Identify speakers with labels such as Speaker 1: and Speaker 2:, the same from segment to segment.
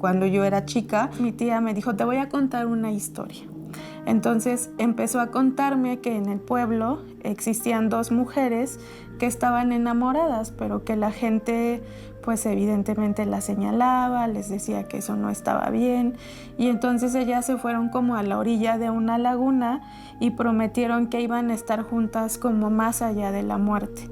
Speaker 1: cuando yo era chica, mi tía me dijo, te voy a contar una historia. Entonces empezó a contarme que en el pueblo existían dos mujeres que estaban enamoradas, pero que la gente pues evidentemente las señalaba, les decía que eso no estaba bien, y entonces ellas se fueron como a la orilla de una laguna y prometieron que iban a estar juntas como más allá de la muerte.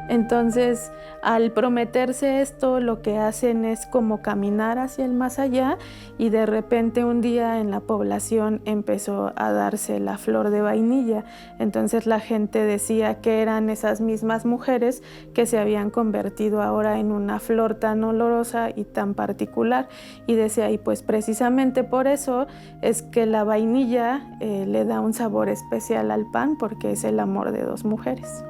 Speaker 1: Entonces, al prometerse esto, lo que hacen es como caminar hacia el más allá, y de repente un día en la población empezó a darse la flor de vainilla. Entonces la gente decía que eran esas mismas mujeres que se habían convertido ahora en una flor tan olorosa y tan particular. Y decía, y pues precisamente por eso es que la vainilla le da un sabor especial al pan, porque es el amor de dos mujeres.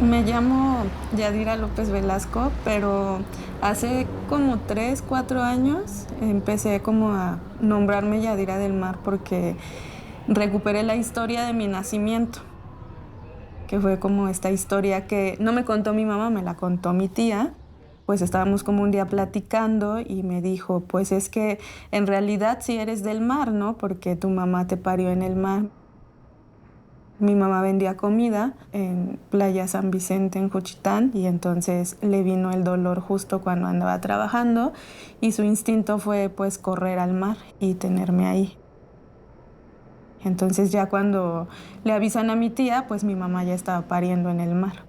Speaker 1: Me llamo Yadira López Velasco, pero hace como 3, 4 años empecé como a nombrarme Yadira del Mar porque recuperé la historia de mi nacimiento, que fue como esta historia que no me contó mi mamá, me la contó mi tía. Pues estábamos como un día platicando y me dijo, pues es que en realidad sí eres del mar, ¿no? Porque tu mamá te parió en el mar. Mi mamá vendía comida en Playa San Vicente, en Juchitán, y entonces le vino el dolor justo cuando andaba trabajando y su instinto fue pues correr al mar y tenerme ahí. Entonces ya cuando le avisan a mi tía, pues mi mamá ya estaba pariendo en el mar.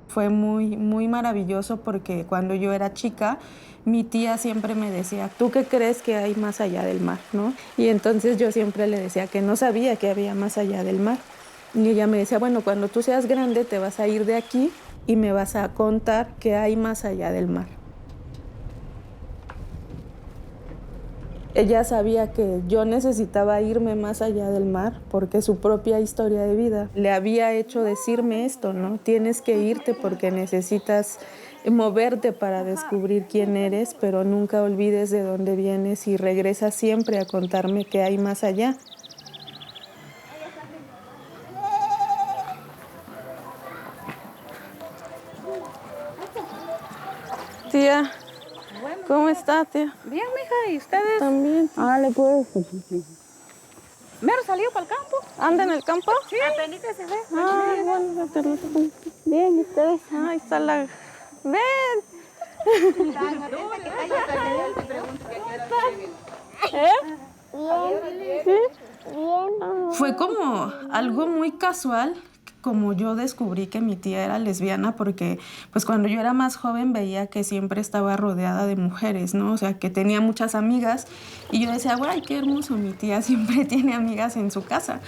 Speaker 1: Fue muy, muy maravilloso porque cuando yo era chica, mi tía siempre me decía, ¿tú qué crees que hay más allá del mar, no? Y entonces yo siempre le decía que no sabía que había más allá del mar. Y ella me decía, bueno, cuando tú seas grande te vas a ir de aquí y me vas a contar qué hay más allá del mar. Ella sabía que yo necesitaba irme más allá del mar porque su propia historia de vida le había hecho decirme esto, ¿no? Tienes que irte porque necesitas moverte para descubrir quién eres, pero nunca olvides de dónde vienes y regresa siempre a contarme qué hay más allá. Tía, ¿cómo está, tía?
Speaker 2: Bien, mija, ¿y ustedes?
Speaker 1: También.
Speaker 2: Ándale, pues. ¿Mero salió para el campo?
Speaker 1: ¿Anda en el campo?
Speaker 2: Sí. Apenita se ve.
Speaker 1: Ah, bueno,
Speaker 2: Bien, ¿y ustedes?
Speaker 1: ahí está la... ¡Ven! Fue como algo muy casual, como yo descubrí que mi tía era lesbiana, porque pues cuando yo era más joven veía que siempre estaba rodeada de mujeres, ¿no? O sea, que tenía muchas amigas y yo decía, ¡ay, qué hermoso! Mi tía siempre tiene amigas en su casa.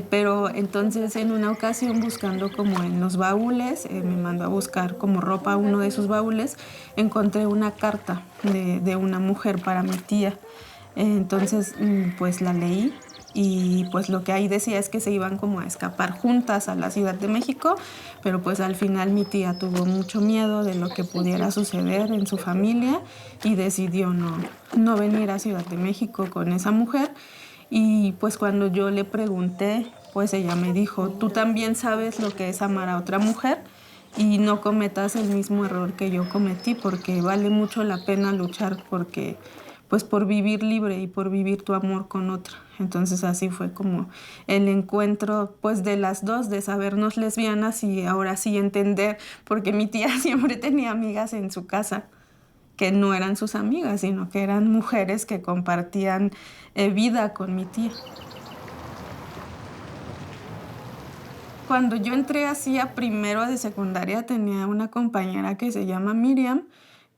Speaker 1: Pero entonces en una ocasión buscando como en los baúles, me mandó a buscar como ropa uno de sus baúles, encontré una carta de una mujer para mi tía. Entonces, pues la leí y pues lo que ahí decía es que se iban como a escapar juntas a la Ciudad de México, pero pues al final mi tía tuvo mucho miedo de lo que pudiera suceder en su familia y decidió no venir a Ciudad de México con esa mujer. Y pues cuando yo le pregunté, pues ella me dijo, tú también sabes lo que es amar a otra mujer y no cometas el mismo error que yo cometí, porque vale mucho la pena luchar porque pues por vivir libre y por vivir tu amor con otra. Entonces así fue como el encuentro pues de las dos, de sabernos lesbianas y ahora sí entender, porque mi tía siempre tenía amigas en su casa que no eran sus amigas, sino que eran mujeres que compartían vida con mi tía. Cuando yo entré así a primero de secundaria tenía una compañera que se llama Miriam,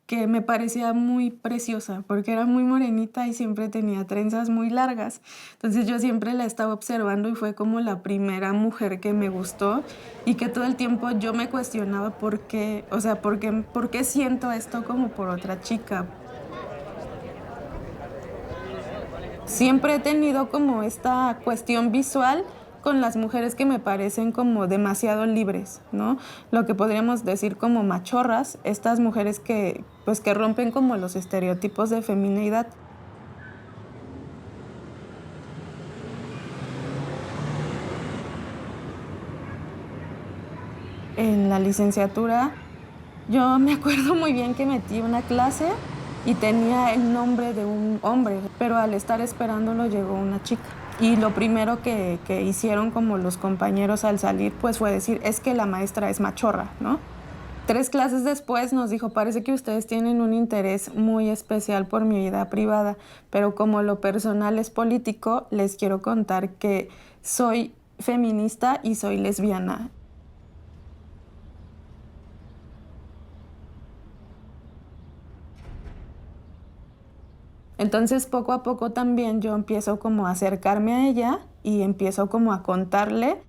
Speaker 1: que me parecía muy preciosa porque era muy morenita y siempre tenía trenzas muy largas. Entonces yo siempre la estaba observando y fue como la primera mujer que me gustó y que todo el tiempo yo me cuestionaba por qué, o sea, por qué siento esto como por otra chica. Siempre he tenido como esta cuestión visual con las mujeres que me parecen como demasiado libres, ¿no? Lo que podríamos decir como machorras, estas mujeres que, pues, que rompen como los estereotipos de feminidad. En la licenciatura, yo me acuerdo muy bien que metí una clase y tenía el nombre de un hombre, pero al estar esperándolo llegó una chica. Y lo primero que hicieron como los compañeros al salir, pues fue decir, es que la maestra es machorra, ¿no? 3 clases después nos dijo, parece que ustedes tienen un interés muy especial por mi vida privada, pero como lo personal es político, les quiero contar que soy feminista y soy lesbiana. Entonces, poco a poco también yo empiezo como a acercarme a ella y empiezo como a contarle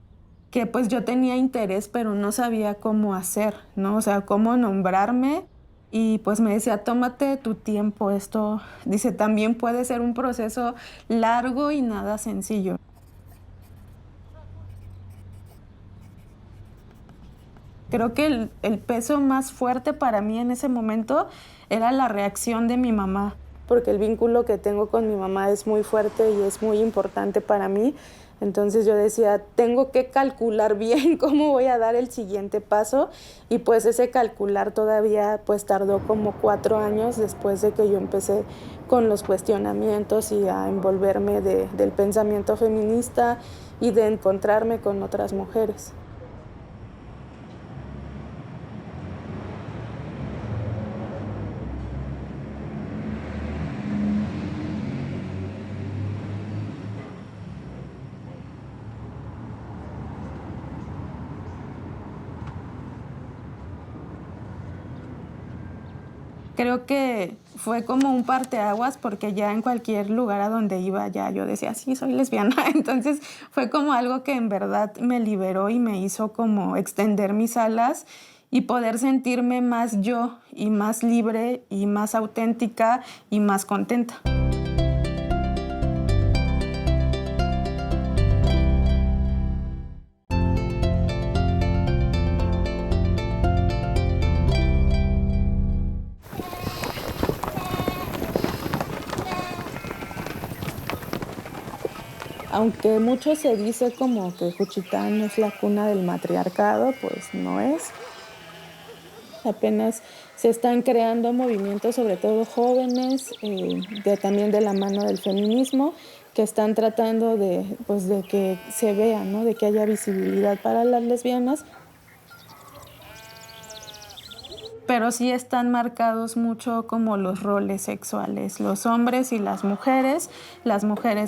Speaker 1: que pues yo tenía interés, pero no sabía cómo hacer, ¿no? O sea, cómo nombrarme. Y pues me decía, tómate tu tiempo, esto, dice, también puede ser un proceso largo y nada sencillo. Creo que el peso más fuerte para mí en ese momento era la reacción de mi mamá, porque el vínculo que tengo con mi mamá es muy fuerte y es muy importante para mí. Entonces yo decía, tengo que calcular bien cómo voy a dar el siguiente paso y pues ese calcular todavía pues tardó como 4 años después de que yo empecé con los cuestionamientos y a envolverme del pensamiento feminista y de encontrarme con otras mujeres. Creo que fue como un parteaguas porque ya en cualquier lugar a donde iba ya yo decía, sí, soy lesbiana. Entonces fue como algo que en verdad me liberó y me hizo como extender mis alas y poder sentirme más yo y más libre y más auténtica y más contenta. Aunque mucho se dice como que Juchitán es la cuna del matriarcado, pues no es. Apenas se están creando movimientos, sobre todo jóvenes, también de la mano del feminismo, que están tratando de, pues, de que se vea, ¿no? De que haya visibilidad para las lesbianas. Pero sí están marcados mucho como los roles sexuales, los hombres y las mujeres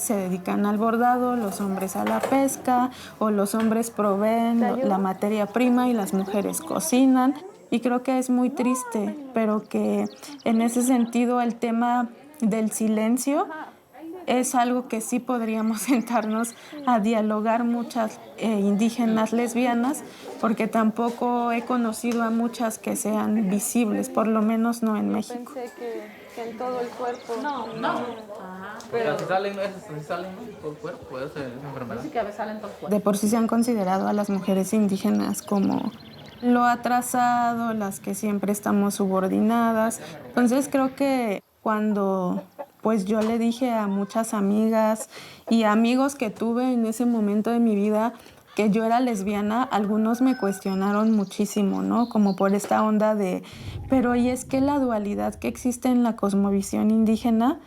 Speaker 1: se dedican al bordado, los hombres a la pesca, o los hombres proveen la materia prima y las mujeres cocinan. Y creo que es muy triste, pero que en ese sentido el tema del silencio es algo que sí podríamos sentarnos a dialogar muchas indígenas lesbianas, porque tampoco he conocido a muchas que sean visibles, por lo menos no en México.
Speaker 2: Pensé que en todo el cuerpo.
Speaker 3: No. Ajá. Pero si salen todo el cuerpo, esa enfermedad. Sí que a veces salen todo el cuerpo.
Speaker 1: De por sí se han considerado a las mujeres indígenas como lo atrasado, las que siempre estamos subordinadas. Entonces creo que cuando pues yo le dije a muchas amigas y amigos que tuve en ese momento de mi vida que yo era lesbiana, algunos me cuestionaron muchísimo, ¿no? Como por esta onda de, pero ¿y es que la dualidad que existe en la cosmovisión indígena?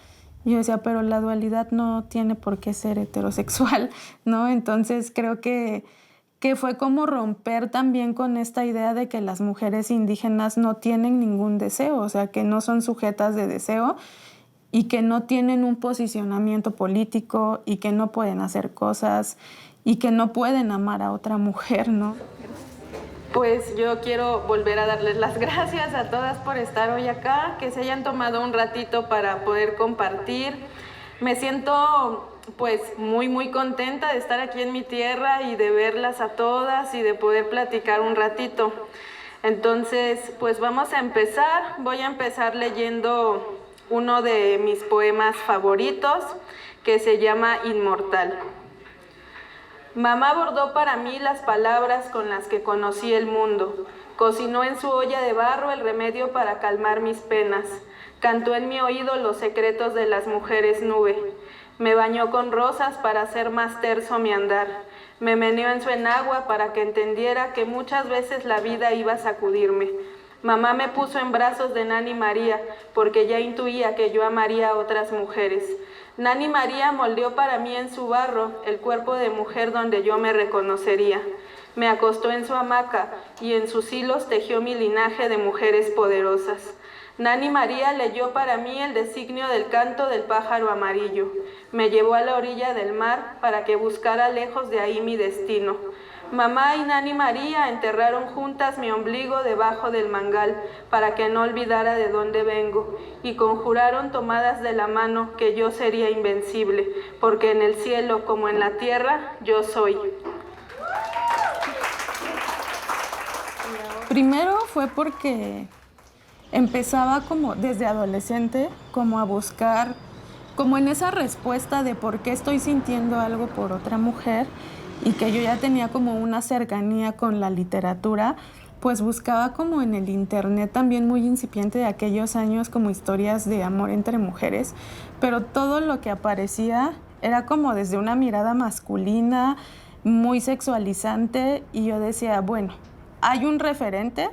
Speaker 1: Y yo decía, pero la dualidad no tiene por qué ser heterosexual, ¿no? Entonces creo que fue como romper también con esta idea de que las mujeres indígenas no tienen ningún deseo, o sea, que no son sujetas de deseo y que no tienen un posicionamiento político y que no pueden hacer cosas y que no pueden amar a otra mujer, ¿no? Pues yo quiero volver a darles las gracias a todas por estar hoy acá, que se hayan tomado un ratito para poder compartir. Me siento pues muy contenta de estar aquí en mi tierra y de verlas a todas y de poder platicar un ratito. Entonces, pues vamos a empezar. Voy a empezar leyendo uno de mis poemas favoritos, que se llama Inmortal. Mamá bordó para mí las palabras con las que conocí el mundo. Cocinó en su olla de barro el remedio para calmar mis penas. Cantó en mi oído los secretos de las mujeres nube. Me bañó con rosas para hacer más terso mi andar. Me meneó en su enagua para que entendiera que muchas veces la vida iba a sacudirme. Mamá me puso en brazos de Nani María, porque ya intuía que yo amaría a otras mujeres. Nani María moldeó para mí en su barro el cuerpo de mujer donde yo me reconocería. Me acostó en su hamaca y en sus hilos tejió mi linaje de mujeres poderosas. Nani María leyó para mí el designio del canto del pájaro amarillo. Me llevó a la orilla del mar para que buscara lejos de ahí mi destino. Mamá y Nani María enterraron juntas mi ombligo debajo del mangal para que no olvidara de dónde vengo, y conjuraron tomadas de la mano que yo sería invencible, porque en el cielo como en la tierra yo soy. Primero fue porque empezaba como desde adolescente como a buscar como en esa respuesta de por qué estoy sintiendo algo por otra mujer, y que yo ya tenía como una cercanía con la literatura, pues buscaba como en el internet también muy incipiente de aquellos años como historias de amor entre mujeres, pero todo lo que aparecía era como desde una mirada masculina, muy sexualizante, y yo decía, bueno, hay un referente,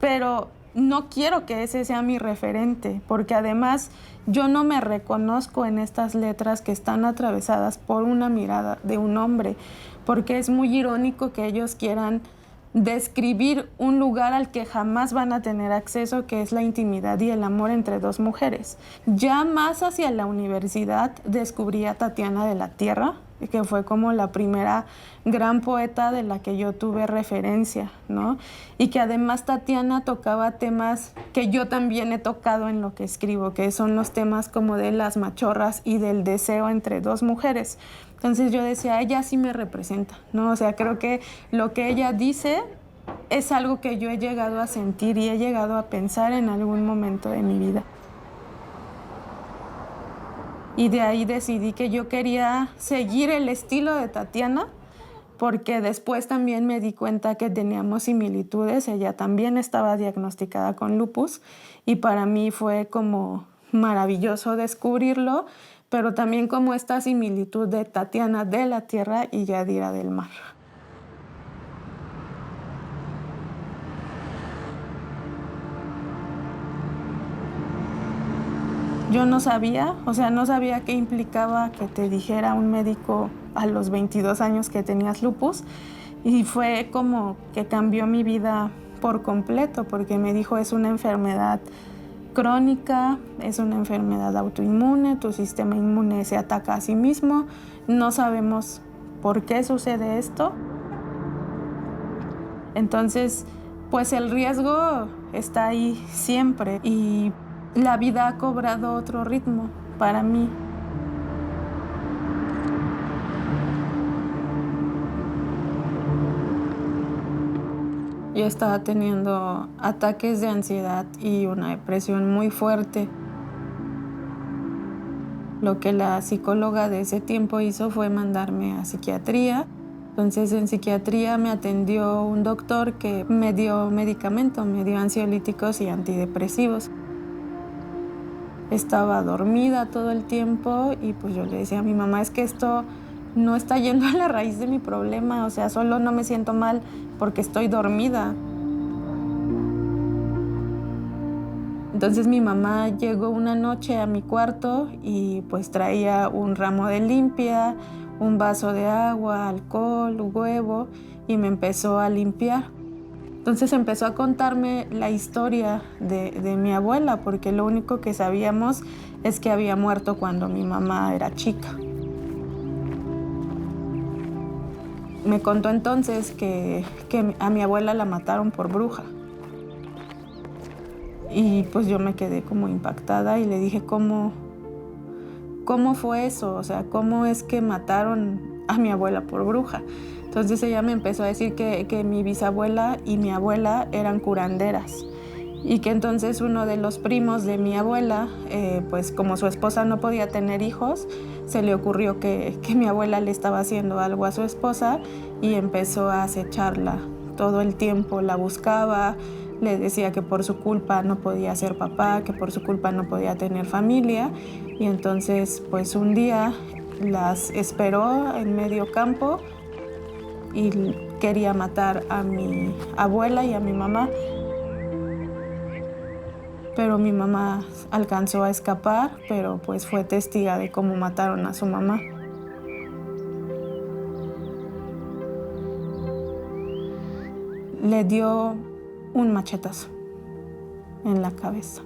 Speaker 1: pero no quiero que ese sea mi referente, porque además yo no me reconozco en estas letras que están atravesadas por una mirada de un hombre, porque es muy irónico que ellos quieran describir un lugar al que jamás van a tener acceso, que es la intimidad y el amor entre dos mujeres. Ya más hacia la universidad descubrí a Tatiana de la Tierra, que fue como la primera gran poeta de la que yo tuve referencia, ¿no? Y que además Tatiana tocaba temas que yo también he tocado en lo que escribo, que son los temas como de las machorras y del deseo entre dos mujeres. Entonces yo decía, ella sí me representa, ¿no? O sea, creo que lo que ella dice es algo que yo he llegado a sentir y he llegado a pensar en algún momento de mi vida. Y de ahí decidí que yo quería seguir el estilo de Tatiana, porque después también me di cuenta que teníamos similitudes. Ella también estaba diagnosticada con lupus y para mí fue como maravilloso descubrirlo, pero también como esta similitud de Tatiana de la Tierra y Yadira del Mar. Yo no sabía, no sabía qué implicaba que te dijera un médico a los 22 años que tenías lupus, y fue como que cambió mi vida por completo, porque me dijo, es una enfermedad crónica, es una enfermedad autoinmune, tu sistema inmune se ataca a sí mismo, no sabemos por qué sucede esto. Entonces, pues el riesgo está ahí siempre y la vida ha cobrado otro ritmo para mí. Yo estaba teniendo ataques de ansiedad y una depresión muy fuerte. Lo que la psicóloga de ese tiempo hizo fue mandarme a psiquiatría. Entonces en psiquiatría me atendió un doctor que me dio medicamento, me dio ansiolíticos y antidepresivos. Estaba dormida todo el tiempo y pues yo le decía a mi mamá, es que esto no está yendo a la raíz de mi problema, o sea, solo no me siento mal porque estoy dormida. Entonces mi mamá llegó una noche a mi cuarto y pues traía un ramo de limpia, un vaso de agua, alcohol, huevo, y me empezó a limpiar. Entonces empezó a contarme la historia de mi abuela, porque lo único que sabíamos es que había muerto cuando mi mamá era chica. Me contó entonces que a mi abuela la mataron por bruja. Y pues yo me quedé como impactada y le dije, ¿cómo fue eso? O sea, ¿cómo es que mataron a mi abuela por bruja? Entonces ella me empezó a decir que mi bisabuela y mi abuela eran curanderas y que entonces uno de los primos de mi abuela, pues como su esposa no podía tener hijos, se le ocurrió que mi abuela le estaba haciendo algo a su esposa y empezó a acecharla todo el tiempo, la buscaba, le decía que por su culpa no podía ser papá, que por su culpa no podía tener familia y entonces pues un día las esperó en medio campo y quería matar a mi abuela y a mi mamá. Pero mi mamá alcanzó a escapar, pero pues fue testiga de cómo mataron a su mamá. Le dio un machetazo en la cabeza.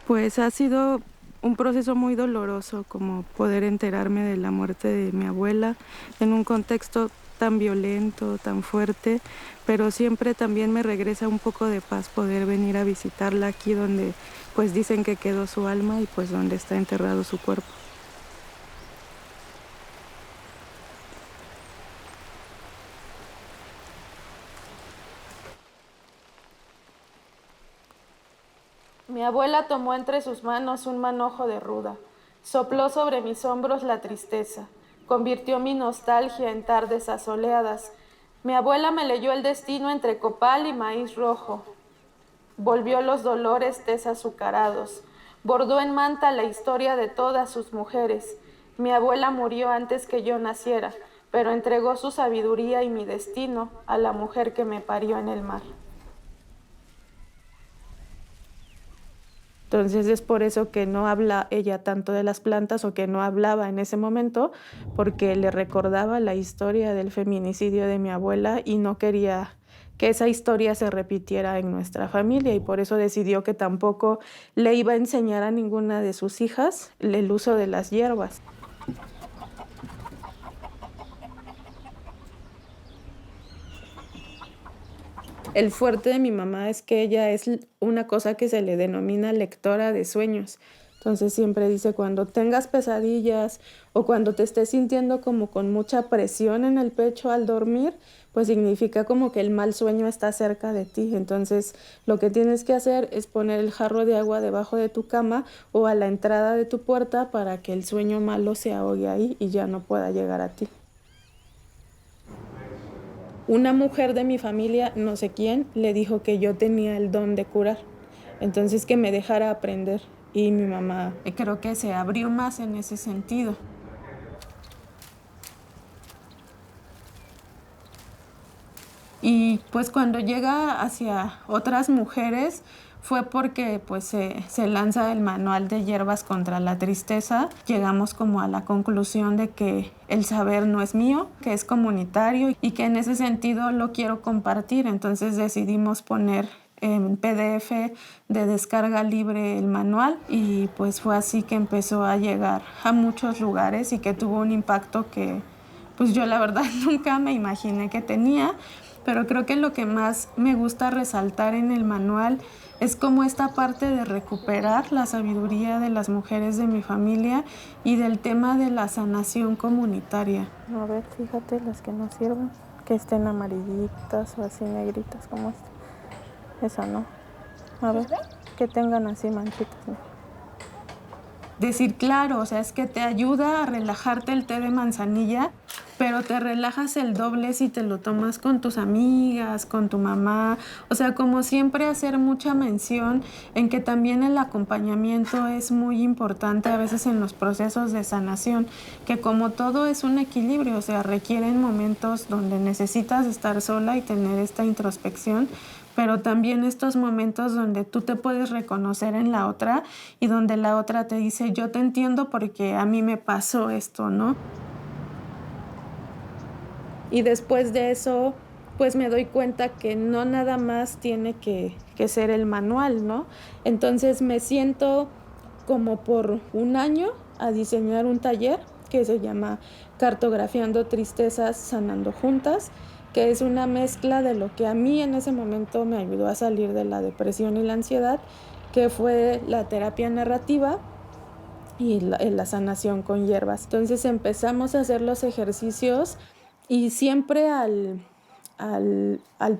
Speaker 1: Pues ha sido un proceso muy doloroso, como poder enterarme de la muerte de mi abuela en un contexto tan violento, tan fuerte, pero siempre también me regresa un poco de paz poder venir a visitarla aquí donde pues dicen que quedó su alma y pues donde está enterrado su cuerpo. Mi abuela tomó entre sus manos un manojo de ruda, sopló sobre mis hombros la tristeza, convirtió mi nostalgia en tardes asoleadas. Mi abuela me leyó el destino entre copal y maíz rojo, volvió los dolores tés azucarados, bordó en manta la historia de todas sus mujeres. Mi abuela murió antes que yo naciera, pero entregó su sabiduría y mi destino a la mujer que me parió en el mar. Entonces es por eso que no habla ella tanto de las plantas o que no hablaba en ese momento, porque le recordaba la historia del feminicidio de mi abuela y no quería que esa historia se repitiera en nuestra familia y por eso decidió que tampoco le iba a enseñar a ninguna de sus hijas el uso de las hierbas. El fuerte de mi mamá es que ella es una cosa que se le denomina lectora de sueños. Entonces siempre dice, cuando tengas pesadillas o cuando te estés sintiendo como con mucha presión en el pecho al dormir, pues significa como que el mal sueño está cerca de ti. Entonces lo que tienes que hacer es poner el jarro de agua debajo de tu cama o a la entrada de tu puerta para que el sueño malo se ahogue ahí y ya no pueda llegar a ti. Una mujer de mi familia, no sé quién, le dijo que yo tenía el don de curar, entonces que me dejara aprender. Y mi mamá creo que se abrió más en ese sentido. Y pues cuando llega hacia otras mujeres fue porque pues se lanza el manual de hierbas contra la tristeza. Llegamos como a la conclusión de que el saber no es mío, que es comunitario y que en ese sentido lo quiero compartir. Entonces decidimos poner en PDF de descarga libre el manual y pues fue así que empezó a llegar a muchos lugares y que tuvo un impacto que pues yo la verdad nunca me imaginé que tenía. Pero creo que lo que más me gusta resaltar en el manual es como esta parte de recuperar la sabiduría de las mujeres de mi familia y del tema de la sanación comunitaria. A ver, fíjate las que no sirven, que estén amarillitas o así negritas como esta. Esa no. A ver, que tengan así manchitas, ¿no? Decir, claro, o sea, es que te ayuda a relajarte el té de manzanilla, pero te relajas el doble si te lo tomas con tus amigas, con tu mamá. O sea, como siempre hacer mucha mención en que también el acompañamiento es muy importante a veces en los procesos de sanación, que como todo es un equilibrio, o sea, requieren momentos donde necesitas estar sola y tener esta introspección, pero también estos momentos donde tú te puedes reconocer en la otra y donde la otra te dice, yo te entiendo porque a mí me pasó esto, ¿no? Y después de eso, pues me doy cuenta que no nada más tiene que ser el manual, ¿no? Entonces me siento como por un año a diseñar un taller que se llama Cartografiando Tristezas, Sanando Juntas, que es una mezcla de lo que a mí en ese momento me ayudó a salir de la depresión y la ansiedad, que fue la terapia narrativa y la sanación con hierbas. Entonces empezamos a hacer los ejercicios y siempre al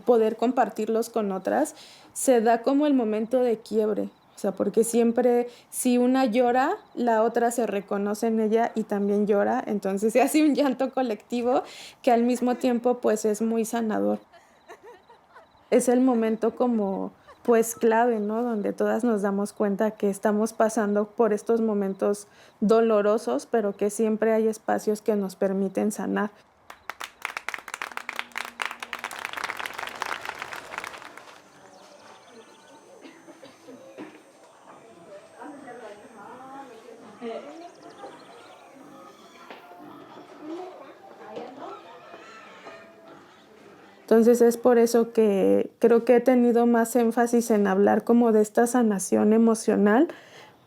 Speaker 1: poder compartirlos con otras, se da como el momento de quiebre. O sea, porque siempre si una llora, la otra se reconoce en ella y también llora. Entonces se hace un llanto colectivo que al mismo tiempo pues es muy sanador. Es el momento como pues clave, ¿no? Donde todas nos damos cuenta que estamos pasando por estos momentos dolorosos, pero que siempre hay espacios que nos permiten sanar. Entonces es por eso que creo que he tenido más énfasis en hablar como de esta sanación emocional,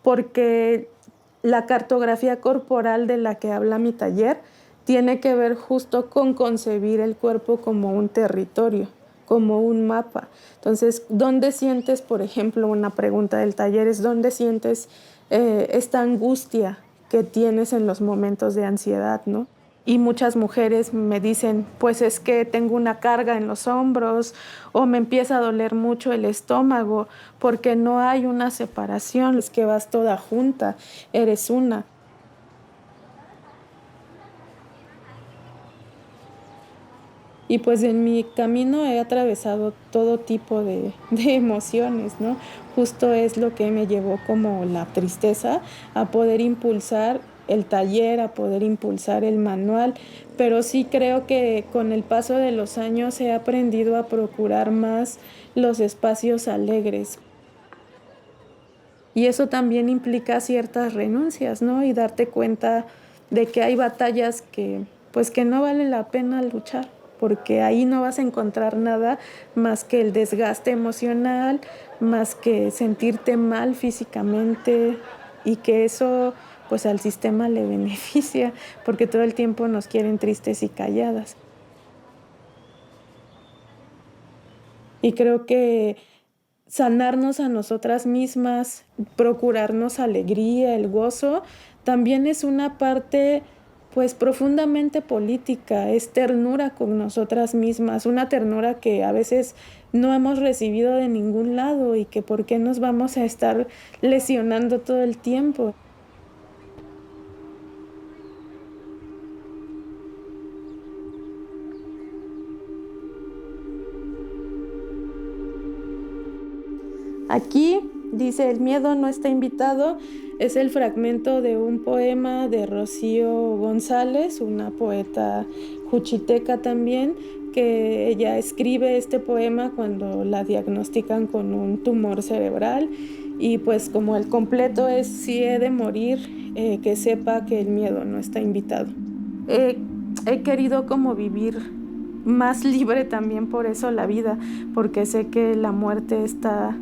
Speaker 1: porque la cartografía corporal de la que habla mi taller tiene que ver justo con concebir el cuerpo como un territorio, como un mapa. Entonces, ¿dónde sientes, por ejemplo, una pregunta del taller es dónde sientes esta angustia que tienes en los momentos de ansiedad, ¿no? Y muchas mujeres me dicen, pues es que tengo una carga en los hombros o me empieza a doler mucho el estómago porque no hay una separación, es que vas toda junta, eres una. Y pues en mi camino he atravesado todo tipo de emociones, ¿no? Justo es lo que me llevó como la tristeza a poder impulsar el taller, a poder impulsar el manual, pero sí creo que con el paso de los años he aprendido a procurar más los espacios alegres. Y eso también implica ciertas renuncias, ¿no? Y darte cuenta de que hay batallas que no vale la pena luchar, porque ahí no vas a encontrar nada más que el desgaste emocional, más que sentirte mal físicamente y que eso pues al sistema le beneficia, porque todo el tiempo nos quieren tristes y calladas. Y creo que sanarnos a nosotras mismas, procurarnos alegría, el gozo, también es una parte pues profundamente política, es ternura con nosotras mismas, una ternura que a veces no hemos recibido de ningún lado y que por qué nos vamos a estar lesionando todo el tiempo. Aquí dice, el miedo no está invitado, es el fragmento de un poema de Rocío González, una poeta juchiteca también, que ella escribe este poema cuando la diagnostican con un tumor cerebral y pues como el completo es si he de morir, que sepa que el miedo no está invitado. He querido como vivir más libre también por eso la vida, porque sé que la muerte está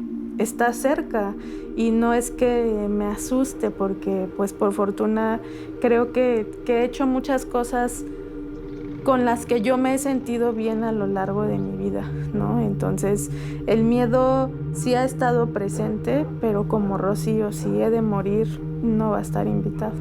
Speaker 1: cerca y no es que me asuste porque pues por fortuna creo que he hecho muchas cosas con las que yo me he sentido bien a lo largo de mi vida, ¿no? Entonces el miedo sí ha estado presente, pero como Rocío, si he de morir, no va a estar invitado.